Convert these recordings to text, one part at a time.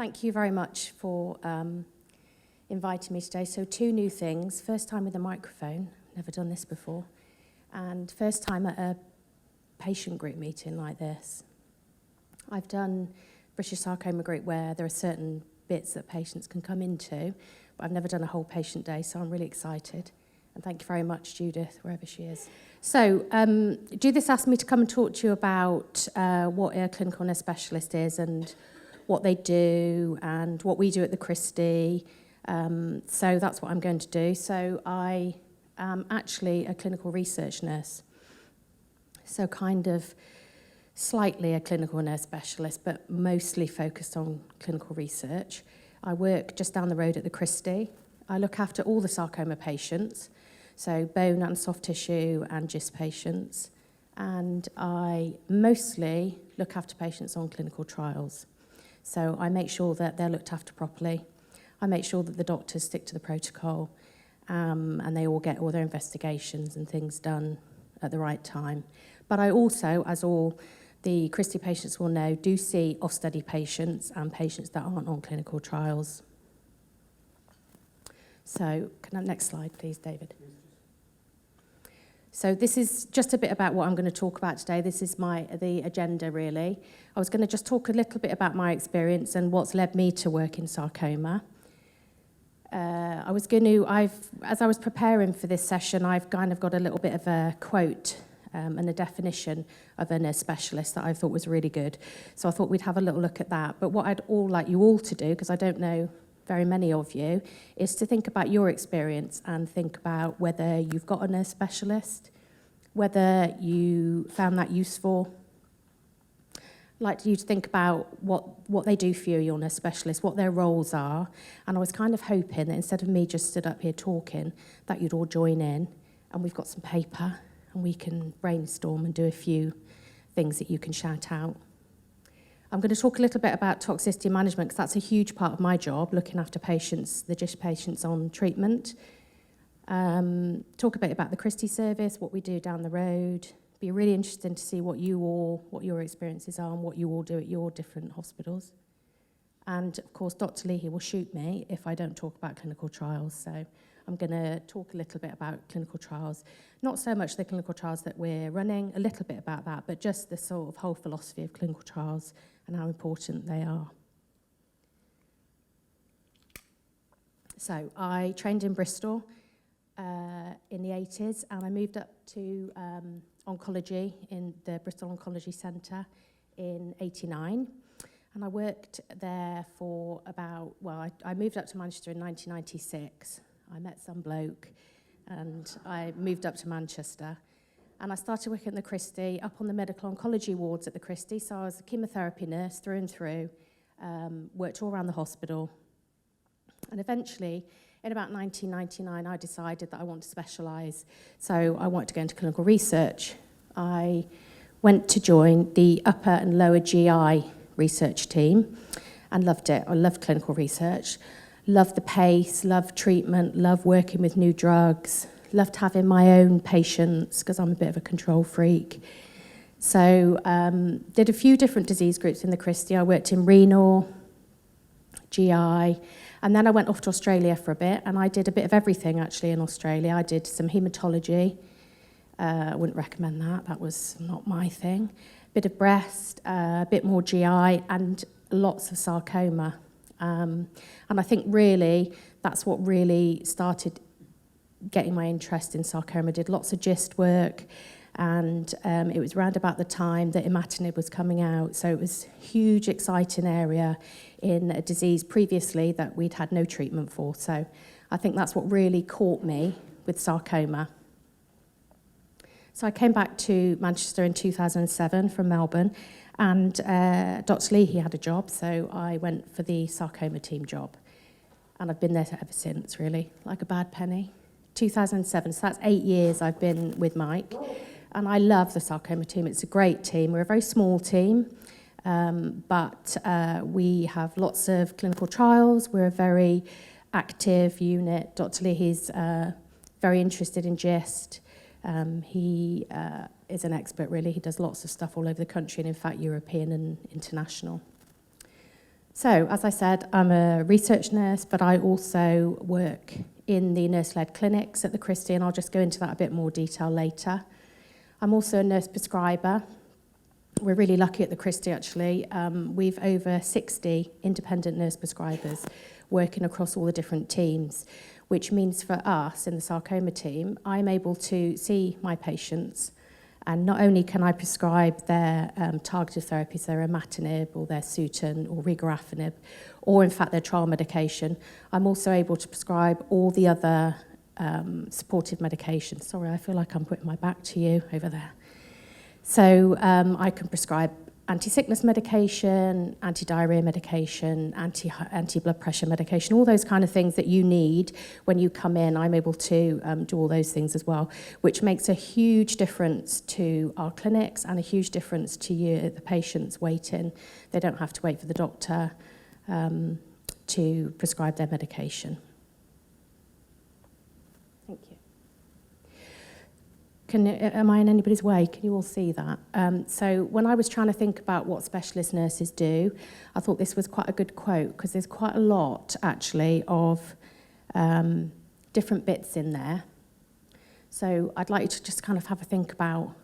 Thank you very much for inviting me today. So 2 new things. First time with a microphone, never done this before. And first time at a patient group meeting like this. I've done British Sarcoma Group where there are certain bits that patients can come into, but I've never done a whole patient day, so I'm really excited. And thank you very much, Judith, wherever she is. So Judith asked me to come and talk to you about what a clinical nurse specialist is and what they do and what we do at the Christie. So that's what I'm going to do. So I am actually a clinical research nurse. So kind of slightly a clinical nurse specialist, but mostly focused on clinical research. I work just down the road at the Christie. I look after all the sarcoma patients, so bone and soft tissue and GIST patients. And I mostly look after patients on clinical trials. So I make sure that they're looked after properly. I make sure that the doctors stick to the protocol and they all get all their investigations and things done at the right time. But I also, as all the Christie patients will know, do see off-study patients and patients that aren't on clinical trials. So, next slide, please, David. So this is just a bit about what I'm going to talk about today. This is the agenda, really. I was going to just talk a little bit about my experience and what's led me to work in sarcoma. As I was preparing for this session, I've kind of got a little bit of a quote and a definition of a nurse specialist that I thought was really good. So I thought we'd have a little look at that. But what I'd like you all to do, because I don't know very many of you, is to think about your experience and think about whether you've got a nurse specialist, whether you found that useful. I'd like you to think about what they do for you, your nurse specialist, what their roles are. And I was kind of hoping that instead of me just stood up here talking, that you'd all join in and we've got some paper and we can brainstorm and do a few things that you can shout out. I'm going to talk a little bit about toxicity management because that's a huge part of my job, looking after patients, the GIST patients on treatment. Talk a bit about the Christie service, what we do down the road. Be really interesting to see what your experiences are and what you all do at your different hospitals. And of course, Dr. Leahy will shoot me if I don't talk about clinical trials. So I'm going to talk a little bit about clinical trials. Not so much the clinical trials that we're running, a little bit about that, but just the sort of whole philosophy of clinical trials and how important they are. So I trained in Bristol in the 80s, and I moved up to oncology in the Bristol Oncology Centre in 89. And I worked there for I moved up to Manchester in 1996. I met some bloke and I moved up to Manchester. And I started working at the Christie, up on the medical oncology wards at the Christie. So I was a chemotherapy nurse through and through, worked all around the hospital. And eventually, in about 1999, I decided that I wanted to specialise. So I wanted to go into clinical research. I went to join the upper and lower GI research team and loved it. I loved clinical research, loved the pace, loved treatment, loved working with new drugs, loved having my own patients because I'm a bit of a control freak. So did a few different disease groups in the Christie. I worked in renal, GI, and then I went off to Australia for a bit, and I did a bit of everything actually in Australia. I did some haematology. I wouldn't recommend that. That was not my thing. A bit of breast, a bit more GI, and lots of sarcoma. And I think really that's what really started getting my interest in sarcoma. I did lots of GIST work, and it was around about the time that imatinib was coming out. So it was a huge, exciting area in a disease previously that we'd had no treatment for. So I think that's what really caught me with sarcoma. So I came back to Manchester in 2007 from Melbourne, and Dr. Leahy had a job, so I went for the sarcoma team job. And I've been there ever since, really, like a bad penny. 2007, so that's 8 years I've been with Mike. And I love the sarcoma team. It's a great team. We're a very small team, but we have lots of clinical trials. We're a very active unit. Dr. Leahy's very interested in GIST. He is an expert, really. He does lots of stuff all over the country and, in fact, European and international. So, as I said, I'm a research nurse, but I also work in the nurse-led clinics at the Christie, and I'll just go into that a bit more detail later. I'm also a nurse prescriber. We're really lucky at the Christie, actually. We've over 60 independent nurse prescribers working across all the different teams, which means for us in the sarcoma team, I'm able to see my patients, and not only can I prescribe their targeted therapies, their imatinib or their Sutent or regorafenib, or in fact their trial medication, I'm also able to prescribe all the other supportive medications. Sorry, I feel like I'm putting my back to you over there. So I can prescribe anti-sickness medication, anti-diarrhea medication, anti-blood pressure medication, all those kind of things that you need when you come in. I'm able to do all those things as well, which makes a huge difference to our clinics and a huge difference to you, the patients waiting. They don't have to wait for the doctor to prescribe their medication. Thank you. Am I in anybody's way? Can you all see that? So when I was trying to think about what specialist nurses do, I thought this was quite a good quote, because there's quite a lot, actually, of different bits in there. So I'd like you to just kind of have a think about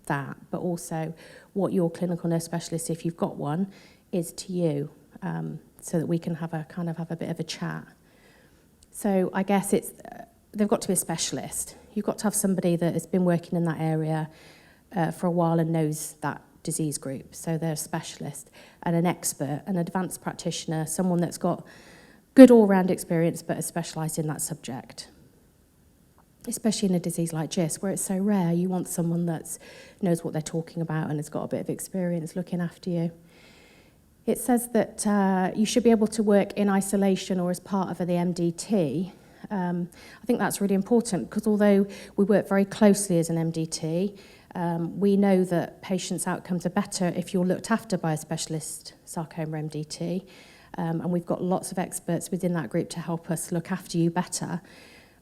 that, but also what your clinical nurse specialist, if you've got one, is to you, so that we can have a bit of a chat. So I guess they've got to be a specialist. You've got to have somebody that has been working in that area for a while and knows that disease group. So they're a specialist and an expert, an advanced practitioner, someone that's got good all-round experience but has specialised in that subject. Especially in a disease like GIST, where it's so rare, you want someone that knows what they're talking about and has got a bit of experience looking after you. It says that you should be able to work in isolation or as part of the MDT. I think that's really important, because although we work very closely as an MDT, we know that patients' outcomes are better if you're looked after by a specialist sarcoma MDT, and we've got lots of experts within that group to help us look after you better.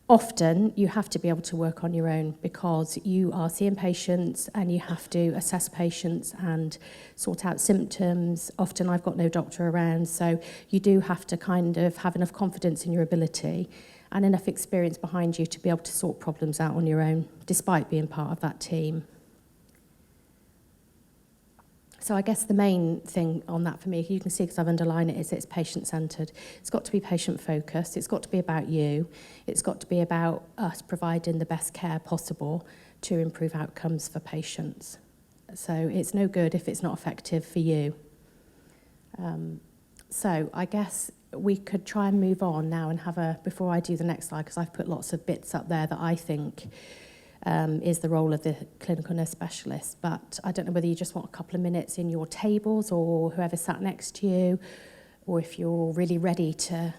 Often you have to be able to work on your own, because you are seeing patients and you have to assess patients and sort out symptoms. Often I've got no doctor around, so you do have to kind of have enough confidence in your ability and enough experience behind you to be able to sort problems out on your own, despite being part of that team. So I guess the main thing on that for me, you can see because I've underlined it, is it's patient-centred. It's got to be patient-focused. It's got to be about you. It's got to be about us providing the best care possible to improve outcomes for patients. So it's no good if it's not effective for you. So I guess we could try and move on now and before I do the next slide, because I've put lots of bits up there that I think is the role of the clinical nurse specialist. But I don't know whether you just want a couple of minutes in your tables, or whoever sat next to you, or if you're really ready to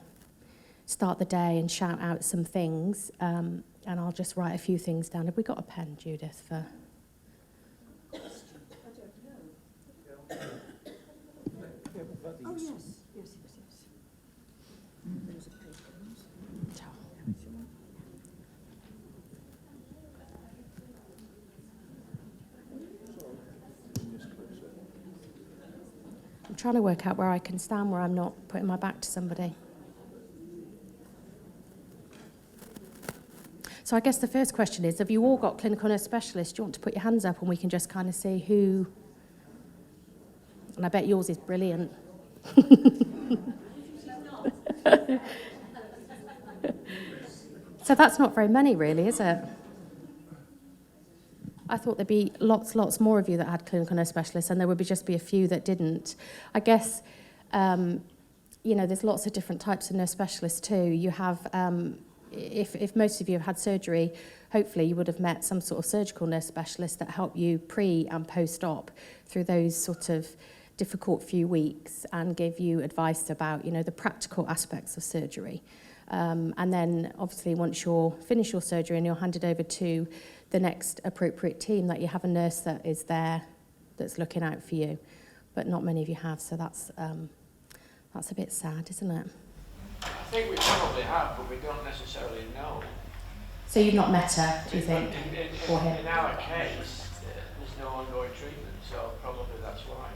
start the day and shout out some things. And I'll just write a few things down. Have we got a pen, Judith, for... Oh, yes. I'm trying to work out where I can stand where I'm not putting my back to somebody. So I guess the first question is, have you all got clinical nurse specialists? Do you want to put your hands up and we can just kind of see who... And I bet yours is brilliant. So that's not very many, really, is it? I thought there'd be lots more of you that had clinical nurse specialists, and there would just be a few that didn't. I guess, there's lots of different types of nurse specialists too. You have, if most of you have had surgery, hopefully you would have met some sort of surgical nurse specialist that helped you pre and post-op through those sort of difficult few weeks and gave you advice about, the practical aspects of surgery. And then, obviously, once you're finished your surgery and you're handed over to the next appropriate team, that you have a nurse that is there that's looking out for you. But not many of you have, so that's a bit sad, isn't it? I think we probably have, but we don't necessarily know. So you've not met her, do you think, or him? In our case, there's no ongoing treatment, so probably that's why.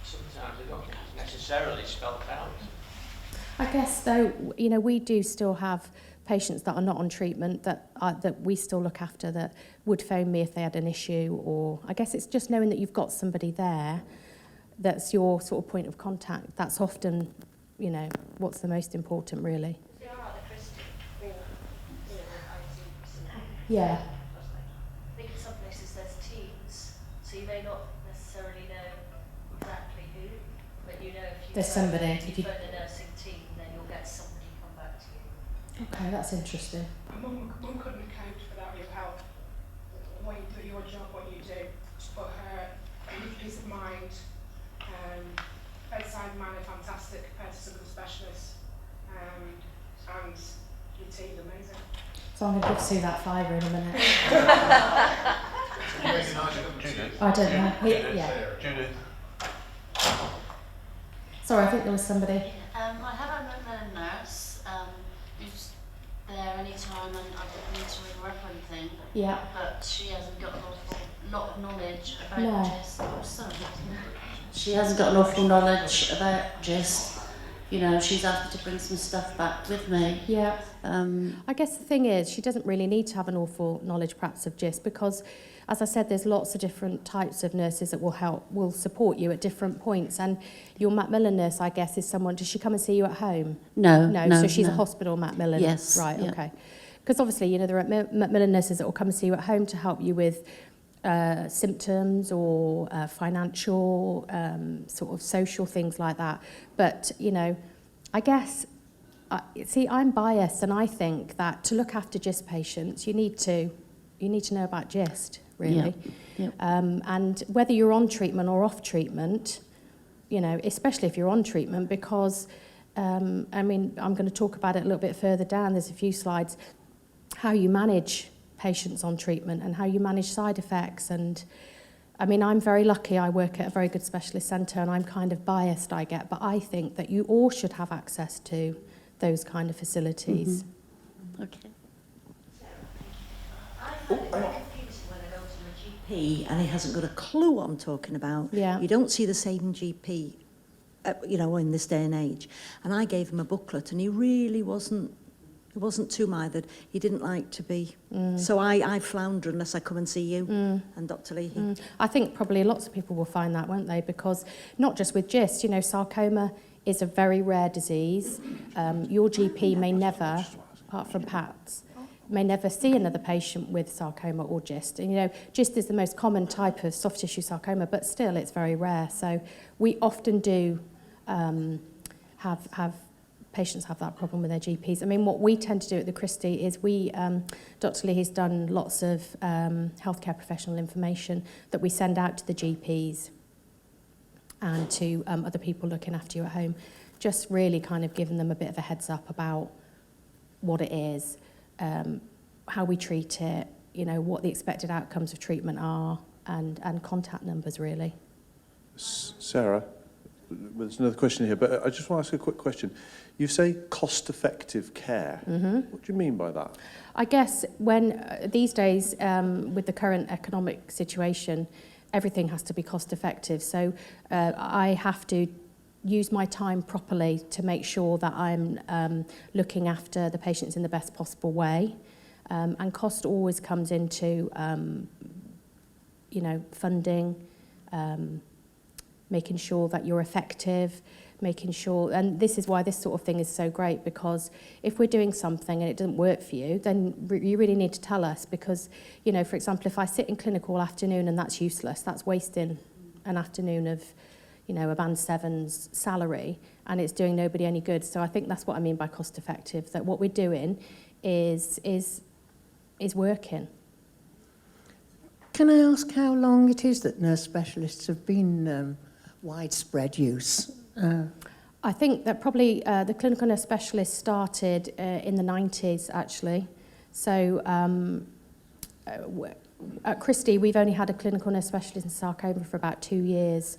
Sometimes I don't think it's necessarily spelled out. I guess, though, you know, we do still have patients that are not on treatment that we still look after that would phone me if they had an issue, or I guess it's just knowing that you've got somebody there that's your sort of point of contact. That's often, you know, what's the most important, really. Yeah. I think in some places there's teams, so you may not necessarily know exactly who, but you know if you There's somebody. If you phone the nursing team, then you'll get somebody come back to you. Okay, that's interesting. Mum couldn't account for that with how your job, what you do, but her peace of mind, bedside manner, fantastic compared to some of the specialists, and your team's amazing. So I'm going to give Sue that fiver in a minute. Judith. I don't know. Yeah. Judith. Sorry, I think there was somebody. I have a Macmillan nurse who's there any time, and I don't need to ring her up or anything, Yeah. but she hasn't got an awful lot of knowledge about No. GIST. Oh, sorry. She hasn't got an awful knowledge about GIST. You know, she's asked me to bring some stuff back with me. Yeah. I guess the thing is, she doesn't really need to have an awful knowledge perhaps of GIST because, as I said, there's lots of different types of nurses that will support you at different points. And your Macmillan nurse, I guess, is someone, does she come and see you at home? No. So she's a hospital Macmillan? Yes. Right, yeah. Okay. Because obviously, you know, there are Macmillan nurses that will come and see you at home to help you with symptoms or financial, sort of social things like that. But, you know, I guess, see, I'm biased, and I think that to look after GIST patients, you need to know about GIST, really. Yeah. And whether you're on treatment or off treatment, you know, especially if you're on treatment, because, I mean, I'm going to talk about it a little bit further down. There's a few slides, how you manage patients on treatment and how you manage side effects. And I mean, I'm very lucky. I work at a very good specialist centre, and I'm kind of biased, I get, but I think that you all should have access to those kind of facilities. Mm-hmm. Okay. GP and he hasn't got a clue what I'm talking about. Yeah. You don't see the same GP, you know, in this day and age. And I gave him a booklet, and he really wasn't too mithered. He didn't like to be. So I flounder unless I come and see you and Dr. Leahy. I think probably lots of people will find that, won't they? Because not just with GIST, you know, sarcoma is a very rare disease. Your GP may never, apart from PATS, may never see another patient with sarcoma or GIST. And, you know, GIST is the most common type of soft tissue sarcoma, but still it's very rare. So we often do have patients have that problem with their GPs. I mean, what we tend to do at the Christie is Dr. Lee has done lots of healthcare professional information that we send out to the GPs and to other people looking after you at home, just really kind of giving them a bit of a heads up about what it is, how we treat it, you know, what the expected outcomes of treatment are, and contact numbers, really. Sarah, there's another question here, but I just want to ask a quick question. You say cost-effective care. Mm-hmm. What do you mean by that? I guess when these days, with the current economic situation, everything has to be cost-effective. So I have to use my time properly to make sure that I'm looking after the patients in the best possible way. And cost always comes into, you know, funding, making sure that you're effective, making sure, and this is why this sort of thing is so great, because if we're doing something and it doesn't work for you, then you really need to tell us, because, you know, for example, if I sit in clinic all afternoon and that's useless, that's wasting an afternoon of, you know, a band 7's salary, and it's doing nobody any good. So I think that's what I mean by cost effective, that what we're doing is working. Can I ask how long it is that nurse specialists have been widespread use? I think that probably the clinical nurse specialist started in the 90s, actually. So at Christie, we've only had a clinical nurse specialist in sarcoma for about 2 years.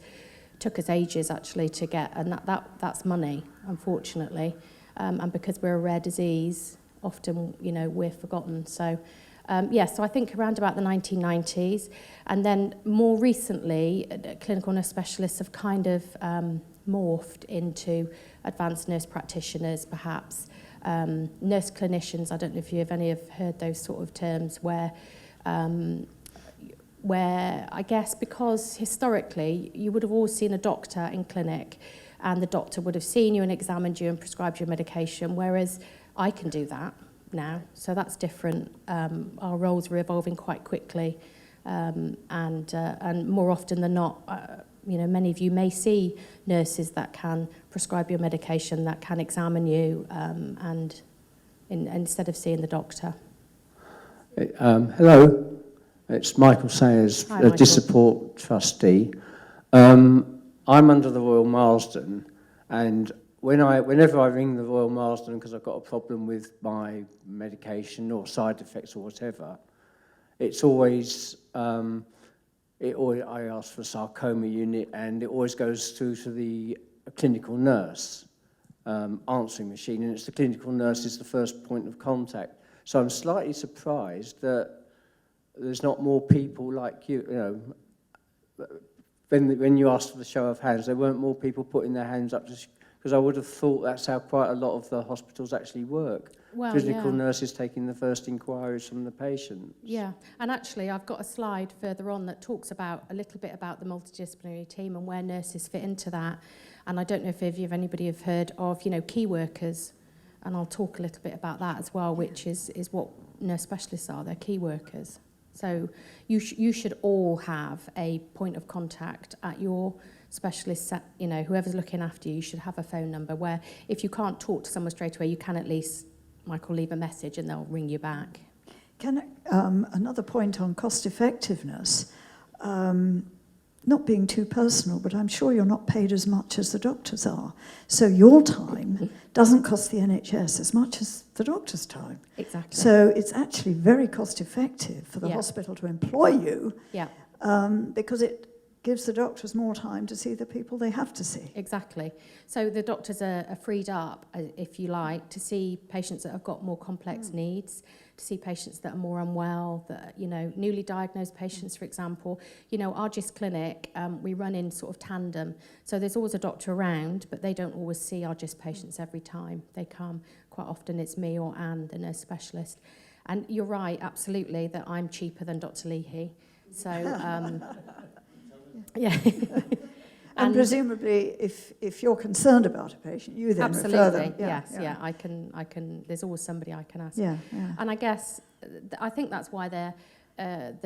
Took us ages, actually, to get, and that's money, unfortunately. And because we're a rare disease, often, you know, we're forgotten. So, so I think around about the 1990s. And then more recently, clinical nurse specialists have kind of morphed into advanced nurse practitioners, perhaps. Nurse clinicians, I don't know if any have heard those sort of terms, where I guess because historically you would have always seen a doctor in clinic and the doctor would have seen you and examined you and prescribed you medication, whereas I can do that now. So that's different. Our roles are evolving quite quickly, and more often than not, many of you may see nurses that can prescribe your medication, that can examine you, instead of seeing the doctor. Hello, it's Michael Sayers, Hi, a Michael. Dissupport trustee. I'm under the Royal Marsden, and whenever I ring the Royal Marsden because I've got a problem with my medication or side effects or whatever, it's always I ask for a sarcoma unit, and it always goes through to the clinical nurse answering machine, and it's the clinical nurse is the first point of contact. So I'm slightly surprised that there's not more people like you. When you asked for the show of hands, there weren't more people putting their hands up, because I would have thought that's how quite a lot of the hospitals actually work. Well, Clinical yeah. nurses taking the first inquiries from the patients. Yeah, and actually I've got a slide further on that talks about a little bit about the multidisciplinary team and where nurses fit into that. And I don't know if anybody have heard of, key workers, and I'll talk a little bit about that as well, which is what nurse specialists are. They're key workers. So you should all have a point of contact at your specialist, whoever's looking after you should have a phone number where if you can't talk to someone straight away, you can at least, Michael, leave a message and they'll ring you back. Another point on cost effectiveness, not being too personal, but I'm sure you're not paid as much as the doctors are. So your time doesn't cost the NHS as much as the doctor's time. Exactly. So it's actually very cost effective for the hospital to employ you, because it gives the doctors more time to see the people they have to see. Exactly. So the doctors are freed up, if you like, to see patients that have got more complex needs, to see patients that are more unwell, that newly diagnosed patients, for example. Our GIST clinic, we run in sort of tandem. So there's always a doctor around, but they don't always see our GIST patients every time they come. Quite often it's me or Anne, the nurse specialist. And you're right, absolutely, that I'm cheaper than Dr. Leahy. So, yeah. And presumably, if you're concerned about a patient, you then refer them. Yes, I can. There's always somebody I can ask. Yeah. And I guess I think that's why the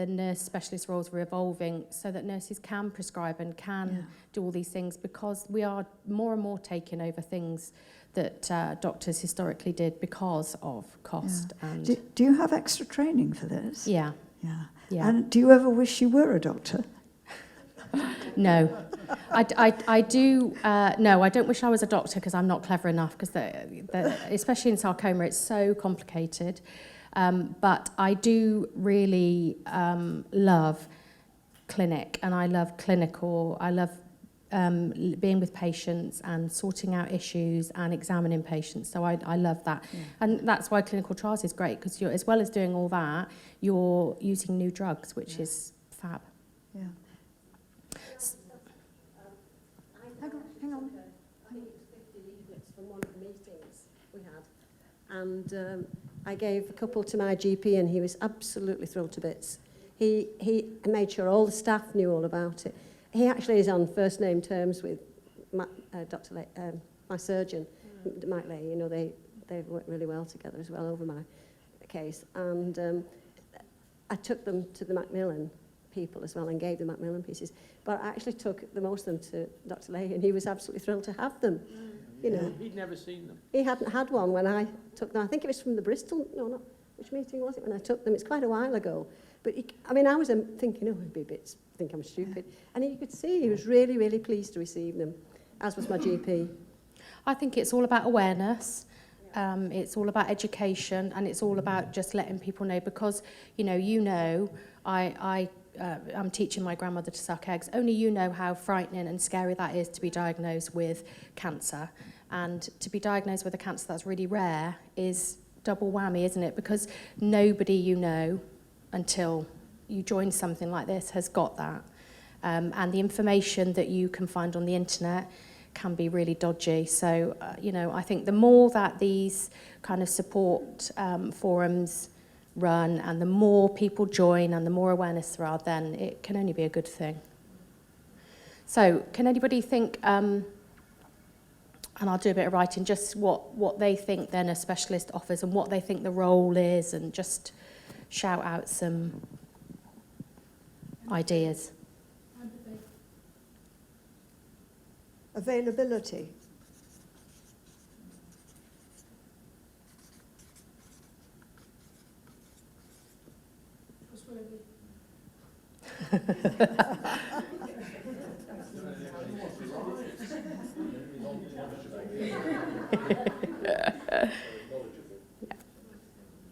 nurse specialist roles were evolving, so that nurses can prescribe and can do all these things, because we are more and more taking over things that doctors historically did because of cost. Yeah. And do you have extra training for this? Yeah. And do you ever wish you were a doctor? No, I do. No, I don't wish I was a doctor, because I'm not clever enough. Because especially in sarcoma, it's so complicated. But I do really love clinic, and I love clinical. I love being with patients and sorting out issues and examining patients. So I love that, and that's why clinical trials is great, because as well as doing all that, you're using new drugs, which is fab. Yeah. Hang on. I think it was 50 leaflets from one of the meetings we had. And I gave a couple to my GP, and he was absolutely thrilled to bits. He made sure all the staff knew all about it. He actually is on first name terms with my surgeon, Mike Lay. They've worked really well together as well over my case. And I took them to the Macmillan people as well and gave them Macmillan pieces. But I actually took the most of them to Dr. Leahy, and he was absolutely thrilled to have them. He'd never seen them. He hadn't had one when I took them. I think it was from the Bristol, which meeting was it when I took them? It's quite a while ago. But I was thinking, it'd be a bit, think I'm stupid. And you could see he was really, really pleased to receive them, as was my GP. I think it's all about awareness. It's all about education, and it's all about just letting people know, because I'm teaching my grandmother to suck eggs. Only you know how frightening and scary that is, to be diagnosed with cancer. And to be diagnosed with a cancer that's really rare is double whammy, isn't it? Because nobody until you join something like this has got that. And the information that you can find on the internet can be really dodgy. So, you know, I think the more that these kind of support forums run and the more people join and the more awareness there are, then it can only be a good thing. So, can anybody think, and I'll do a bit of writing, just what they think their nurse specialist offers and what they think the role is, and just shout out some ideas. Availability.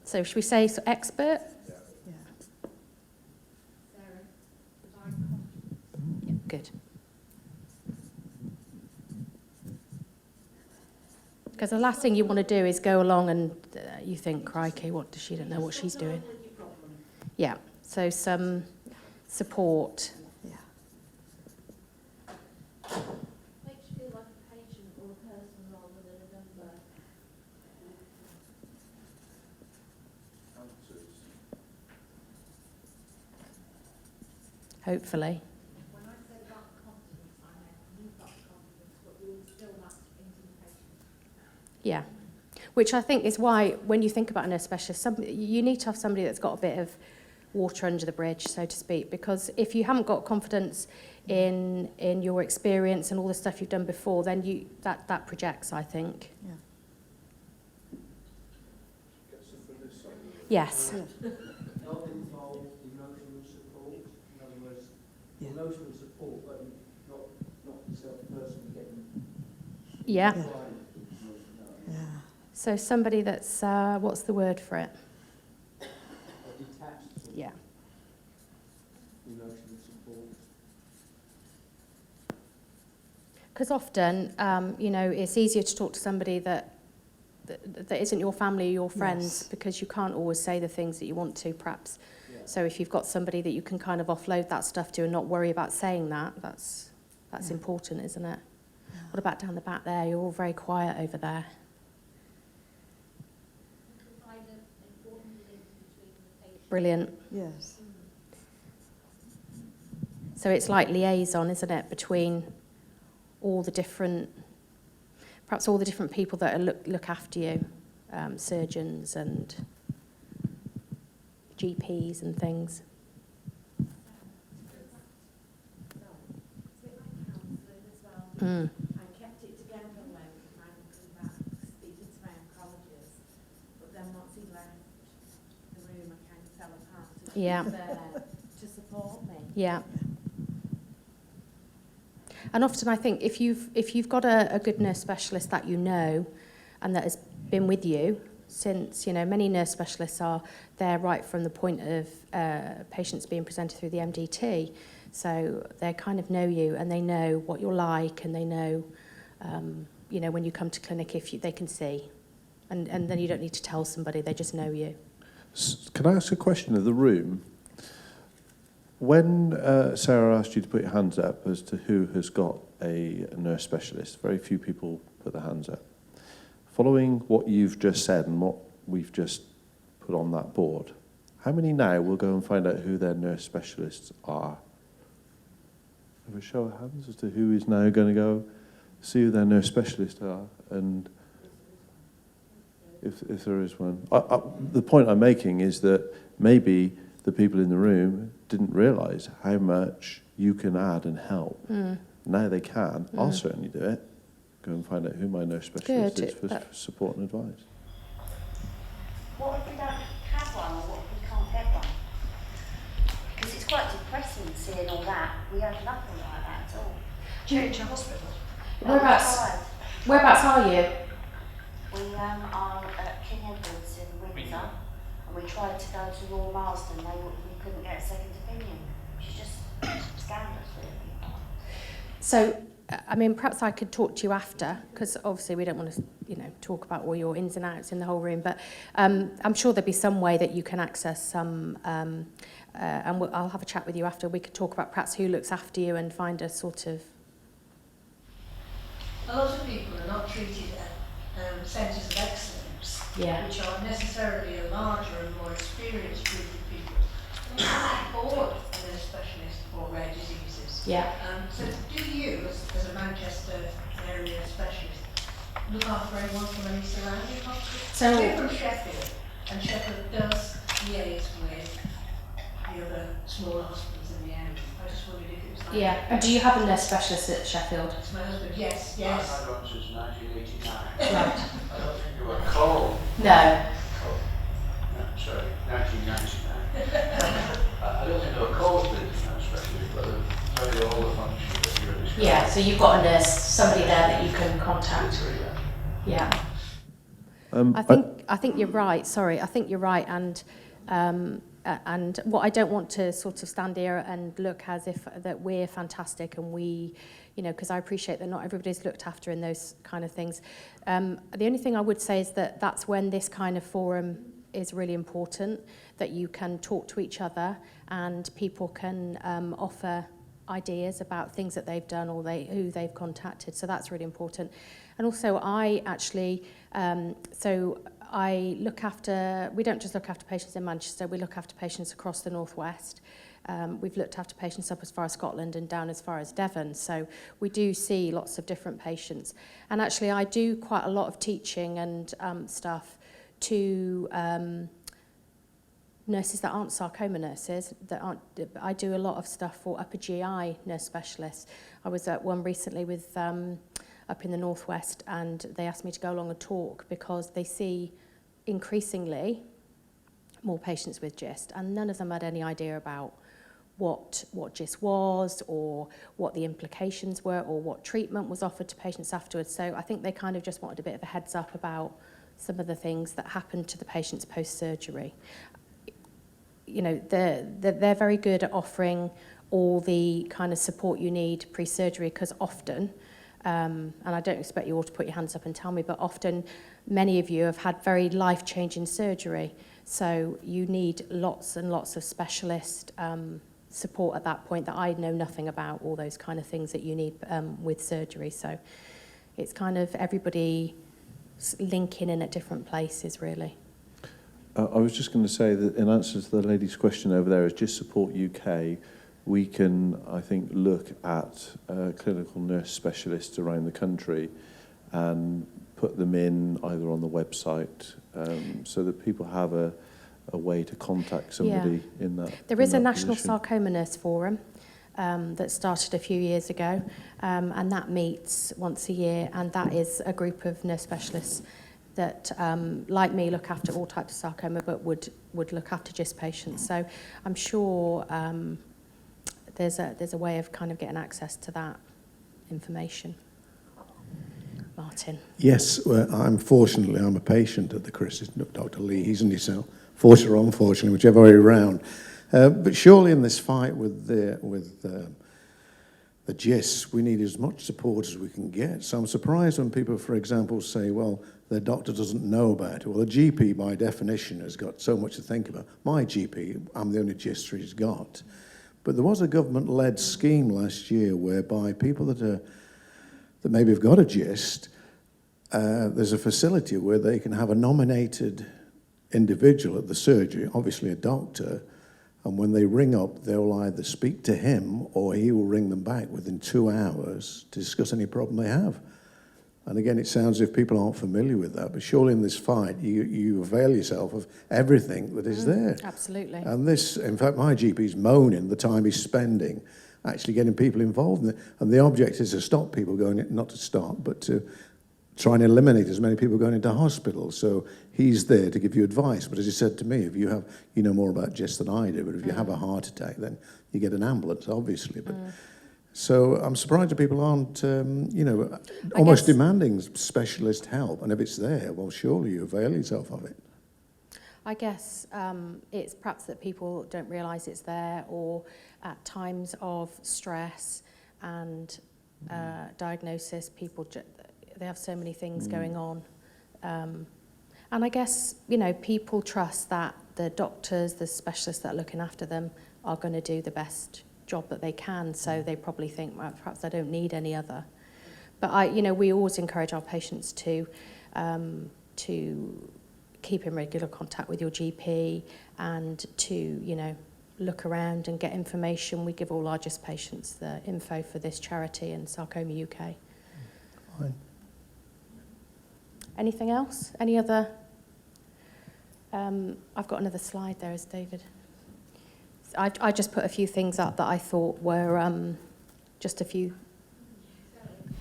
So should we say expert? Yeah. Yeah, good. Because the last thing you want to do is go along and you think, crikey, what does she don't know what she's doing? Yeah, so some support. Yeah. Makes you feel like a patient or a person rather than a number. Hopefully. When I said about confidence, I meant you've got confidence, but you instill that into the patient. Yeah, which I think is why when you think about a nurse specialist, you need to have somebody that's got a bit of water under the bridge, so to speak, because if you haven't got confidence in your experience and all the stuff you've done before, then that projects, I think. Yeah. Yes. Not involved emotional support. In other words, Yeah. emotional support, but not yourself personally getting. Yeah. Yeah. Yeah. So somebody that's what's the word for it? Detached Yeah. emotional support. Because often, you know, it's easier to talk to somebody that isn't your family or your friends, Yes. because you can't always say the things that you want to, perhaps. Yeah. So if you've got somebody that you can kind of offload that stuff to and not worry about saying that, that's Yeah. important, isn't it? Yeah. What about down the back there? You're all very quiet over there. Provide an important link between the patient. Brilliant. Yes. So it's like liaison, isn't it, between all the different, perhaps all the different people that are look after you, surgeons and GPs and things. Mm. I kept it together when I come back speaking to my oncologist, but then once he left the room, I kind of fell apart. And she Yeah. was there to support me. Yeah. And often I think if you've got a good nurse specialist that you know and that has been with you since, you know, many nurse specialists are there right from the point of patients being presented through the MDT. So they kind of know you and they know what you're like, and they know, you know, when you come to clinic, they can see. And then you don't need to tell somebody, they just know you. Can I ask a question of the room? When Sarah asked you to put your hands up as to who has got a nurse specialist, very few people put their hands up. Following what you've just said and what we've just put on that board, how many now will go and find out who their nurse specialists are? Have a show of hands as to who is now going to go see who their nurse specialists are, and if there is one. The point I'm making is that maybe the people in the room didn't realise how much you can add and help. Mm. Now they can. I'll certainly do it. Go and find out who my nurse specialist Good. is for support and advice. What if we don't have one, or what if we can't get one? Because it's quite depressing seeing all that. We have nothing like that at all. Change hospital. Whereabouts are you? We are at King Edward's in Windsor, and we tried to go to Royal Marsden. We couldn't get a second opinion, which is just scandalous, really. So, I mean, perhaps I could talk to you after, because obviously we don't want to, you know, talk about all your ins and outs in the whole room, but I'm sure there'll be some way that you can access some, and I'll have a chat with you after. We could talk about perhaps who looks after you and find a sort of a lot of people are not treated at centres of excellence, which are necessarily a larger and more experienced group of people. They can't afford a nurse specialist for rare diseases. So do you, as a Manchester area specialist, look after anyone from any surrounding hospitals? So we're from Sheffield, and Sheffield does liaise with the other smaller hospitals in the area. I just wondered if it was like And do you have a nurse specialist at Sheffield? It's my husband, yes. I've had one since 1989. Right. I don't think you were called. No. No, sorry, 1999. I don't think they were called the specialist, but they carry all the functions that you're describing. So you've got a nurse, somebody there that you can contact. I think you're right. Sorry, I think you're right, and what I don't want to sort of stand here and look as if that we're fantastic and we, because I appreciate that not everybody's looked after in those kind of things. The only thing I would say is that that's when this kind of forum is really important, that you can talk to each other and people can offer ideas about things that they've done or who they've contacted. So that's really important. And also I actually, I look after, we don't just look after patients in Manchester, we look after patients across the northwest. We've looked after patients up as far as Scotland and down as far as Devon. So we do see lots of different patients. And actually I do quite a lot of teaching and stuff to nurses that aren't sarcoma nurses, I do a lot of stuff for upper GI nurse specialists. I was at one recently with up in the northwest, and they asked me to go along and talk because they see increasingly more patients with GIST, and none of them had any idea about what GIST was or what the implications were or what treatment was offered to patients afterwards. So I think they kind of just wanted a bit of a heads up about some of the things that happened to the patients post-surgery. They're very good at offering all the kind of support you need pre-surgery, because often, and I don't expect you all to put your hands up and tell me, but often many of you have had very life-changing surgery. So you need lots and lots of specialist support at that point that I know nothing about, all those kind of things that you need with surgery. So it's kind of everybody linking in at different places, really. I was just going to say that in answer to the lady's question over there, is Just Support UK, we can, I think, look at clinical nurse specialists around the country and put them in either on the website so that people have a way to contact somebody in that. There is a National Sarcoma Nurse Forum that started a few years ago, and that meets once a year, and that is a group of nurse specialists that, like me, look after all types of sarcoma, but would look after GIST patients. So I'm sure there's a way of kind of getting access to that information. Martin. Yes, well, I'm a patient at the Chris's, Dr. Lee, he's and yourself, fortunately or unfortunately, whichever way around. But surely in this fight with the GIST, we need as much support as we can get. So I'm surprised when people, for example, say, well, their doctor doesn't know about it. Well, the GP, by definition, has got so much to think about. My GP, I'm the only GIST he's got. But there was a government-led scheme last year whereby people that maybe have got a GIST, there's a facility where they can have a nominated individual at the surgery, obviously a doctor, and when they ring up, they'll either speak to him or he will ring them back within 2 hours to discuss any problem they have. And again, it sounds as if people aren't familiar with that, but surely in this fight, you avail yourself of everything that is there. Absolutely. And this, in fact, my GP's moaning the time he's spending actually getting people involved in it. And the object is to stop people going, not to stop, but to try and eliminate as many people going into hospital. So he's there to give you advice. But as he said to me, if you know more about GIST than I do, but if you have a heart attack, then you get an ambulance, obviously. But so I'm surprised that people aren't, almost demanding specialist help. And if it's there, well, surely you avail yourself of it. I guess it's perhaps that people don't realise it's there, or at times of stress and diagnosis, people they have so many things going on. And I guess, people trust that the doctors, the specialists that are looking after them are going to do the best job that they can, so they probably think, well, perhaps I don't need any other. But we always encourage our patients to keep in regular contact with your GP and to, look around and get information. We give all our GIST patients the info for this charity and Sarcoma UK. Fine. Anything else? Any other? I've got another slide there, as David. I just put a few things up that I thought were just a few.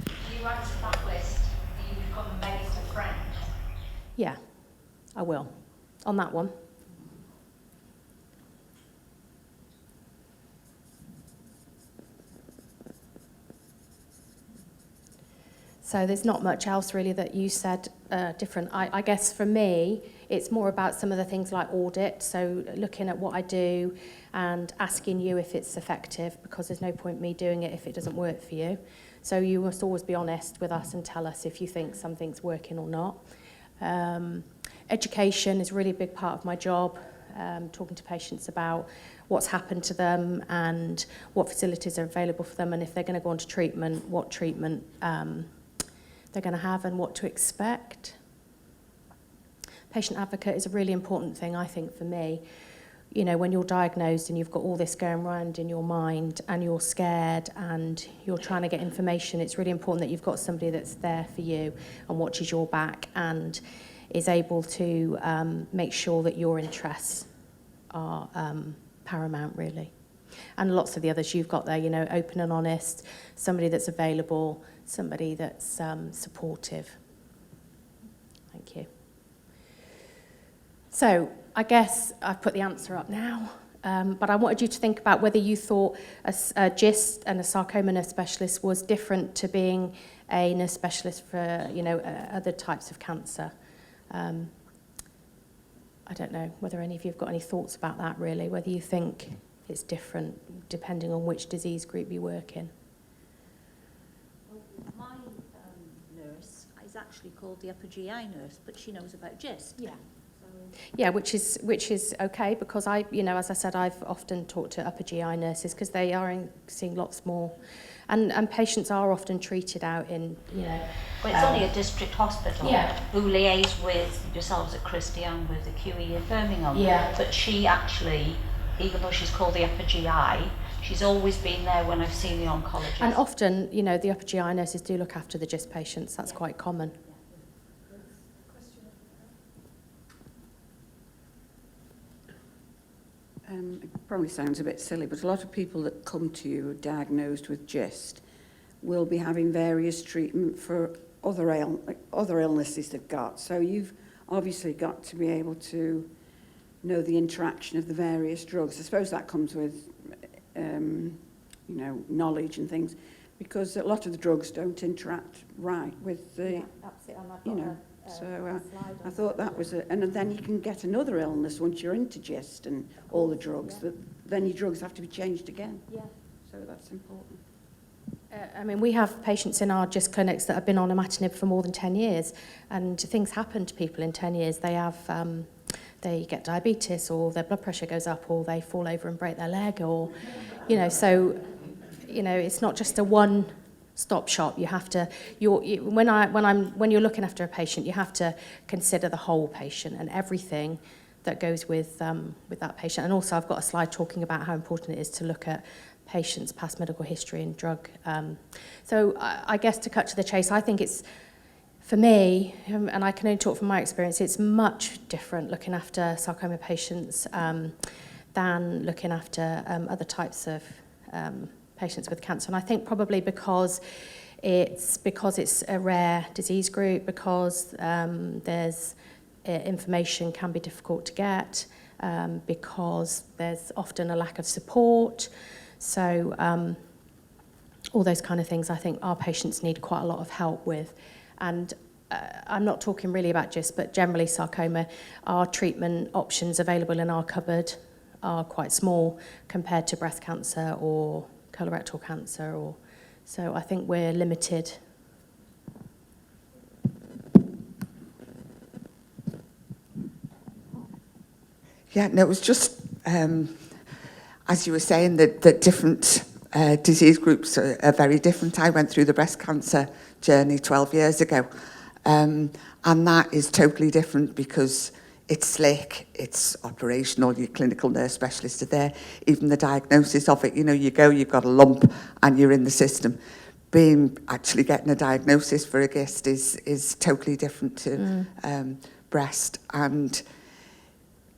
Do you add to that list, do you become a medical friend? Yeah, I will. On that one. So there's not much else really that you said different. I guess for me, it's more about some of the things like audit, so looking at what I do and asking you if it's effective, because there's no point me doing it if it doesn't work for you. So you must always be honest with us and tell us if you think something's working or not. Education is a really big part of my job, talking to patients about what's happened to them and what facilities are available for them, and if they're going to go on to treatment, what treatment they're going to have and what to expect. Patient advocate is a really important thing, I think, for me. When you're diagnosed and you've got all this going around in your mind and you're scared and you're trying to get information, it's really important that you've got somebody that's there for you and watches your back and is able to make sure that your interests are paramount, really. And lots of the others you've got there, open and honest, somebody that's available, somebody that's supportive. Thank you. So I guess I've put the answer up now, but I wanted you to think about whether you thought a GIST and a sarcoma nurse specialist was different to being a nurse specialist for other types of cancer. I don't know whether any of you have got any thoughts about that, really, whether you think it's different depending on which disease group you work in. My nurse is actually called the upper GI nurse, but she knows about GIST. Yeah. Yeah, which is okay, because as I said, I've often talked to upper GI nurses because they are seeing lots more, and patients are often treated out in Well, it's only a district hospital. Yeah. Who liaise with yourselves at Christie and with the QE in Birmingham. Yeah. But she actually, even though she's called the upper GI, she's always been there when I've seen the oncologist. And often, the upper GI nurses do look after the GIST patients. That's quite common. It probably sounds a bit silly, but a lot of people that come to you diagnosed with GIST will be having various treatment for other illnesses they've got. So you've obviously got to be able to know the interaction of the various drugs. I suppose that comes with, knowledge and things, because a lot of the drugs don't interact right with the, that's it. So I thought that was and then you can get another illness once you're into GIST and all the drugs, then your drugs have to be changed again. Yeah. So that's important. We have patients in our GIST clinics that have been on imatinib for more than 10 years, and things happen to people in 10 years. They have, they get diabetes, or their blood pressure goes up, or they fall over and break their leg, or, it's not just a one-stop shop. You have to, when you're looking after a patient, you have to consider the whole patient and everything that goes with that patient. And also, I've got a slide talking about how important it is to look at patients' past medical history and drug. So I guess to cut to the chase, I think it's, for me, and I can only talk from my experience, it's much different looking after sarcoma patients than looking after other types of patients with cancer. And I think probably because it's a rare disease group, because there's information can be difficult to get, because there's often a lack of support. So all those kind of things I think our patients need quite a lot of help with. And I'm not talking really about GIST, but generally sarcoma, our treatment options available in our cupboard are quite small compared to breast cancer or colorectal cancer. So I think we're limited. Yeah, no, it was just, as you were saying, that different disease groups are very different. I went through the breast cancer journey 12 years ago, and that is totally different because it's slick, it's operational, your clinical nurse specialists are there, even the diagnosis of it, you know, you go, you've got a lump and you're in the system. Actually getting a diagnosis for a GIST is totally different to breast, and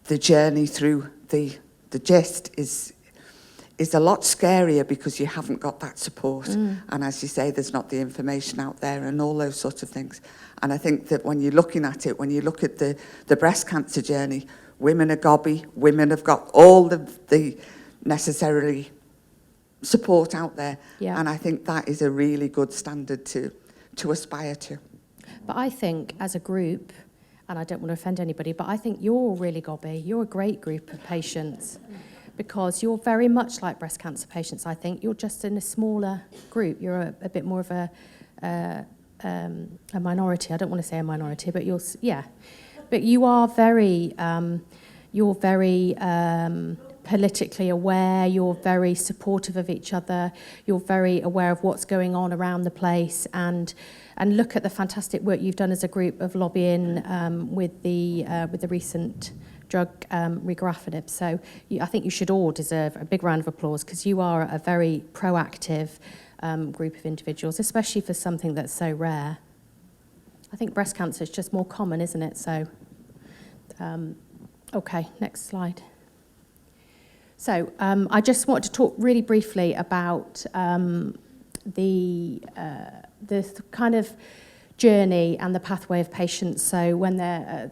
the journey through the GIST is a lot scarier because you haven't got that support. And as you say, there's not the information out there and all those sorts of things. And I think that when you're looking at it, when you look at the breast cancer journey, women are gobby, women have got all the necessary support out there. Yeah. And I think that is a really good standard to aspire to. But I think as a group, and I don't want to offend anybody, but I think you're really gobby. You're a great group of patients. Because you're very much like breast cancer patients, I think. You're just in a smaller group. You're a bit more of a minority. I don't want to say a minority, but But you are very, politically aware. You're very supportive of each other. You're very aware of what's going on around the place, and look at the fantastic work you've done as a group of lobbying with the recent drug regorafenib. So I think you should all deserve a big round of applause because you are a very proactive group of individuals, especially for something that's so rare. I think breast cancer is just more common, isn't it? So, okay, next slide. So I just want to talk really briefly about the kind of journey and the pathway of patients. So when they're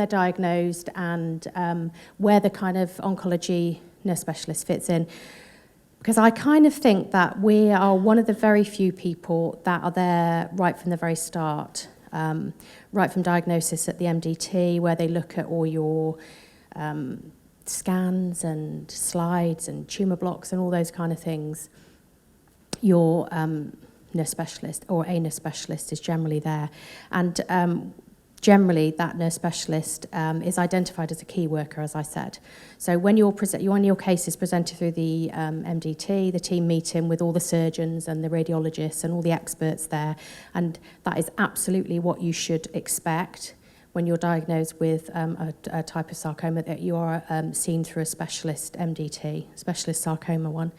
diagnosed and where the kind of oncology nurse specialist fits in. Because I kind of think that we are one of the very few people that are there right from the very start, right from diagnosis at the MDT, where they look at all your scans and slides and tumour blocks and all those kind of things. Your nurse specialist or a nurse specialist is generally there. And generally, that nurse specialist is identified as a key worker, as I said. So when your case is presented through the MDT, the team meeting with all the surgeons and the radiologists and all the experts there, and that is absolutely what you should expect when you're diagnosed with a type of sarcoma, that you are seen through a specialist MDT, specialist sarcoma one,